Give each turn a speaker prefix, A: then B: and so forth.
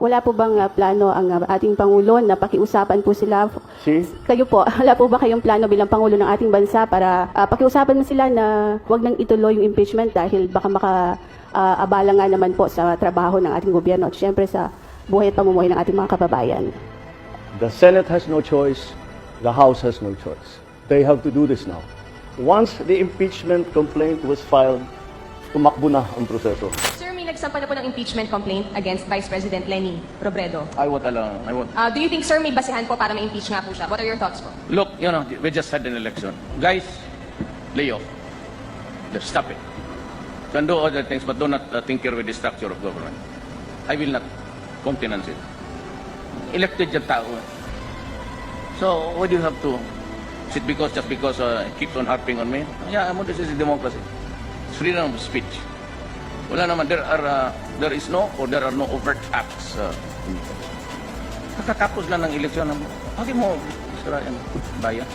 A: Wala po bang plano ang ating Pangulo na pakiusapan po sila? Kayo po, wala po ba kayong plano bilang Pangulo ng ating bansa para pakiusapan mo sila na huwag nang ituloy yung impeachment dahil baka abala nga naman po sa trabaho ng ating gobyerno at syempre sa buhay at pamumuhay ng ating mga kababayan?
B: The Senate has no choice. The House has no choice. They have to do this now. Once the impeachment complaint was filed, tumakbo na ang proseso.
C: Sir, may nagsampa na po ng impeachment complaint against Vice President Lenny Robredo.
D: I won't allow. I won't.
C: Do you think, sir, may basihan po para ma-impeach nga po siya? What are your thoughts po?
D: Look, we just had an election. Guys, lay off. Just stop it. You can do other things, but do not tinker with the structure of government. I will not countenance it. Elected yung tao. So, why do you have to? Is it just because it keeps on harping on me? Yeah, this is a democracy. It's freedom of speech. Wala naman, there are no overt acts. Kakatapos lang ng eleksyon. Bakit mo sirayan bayan?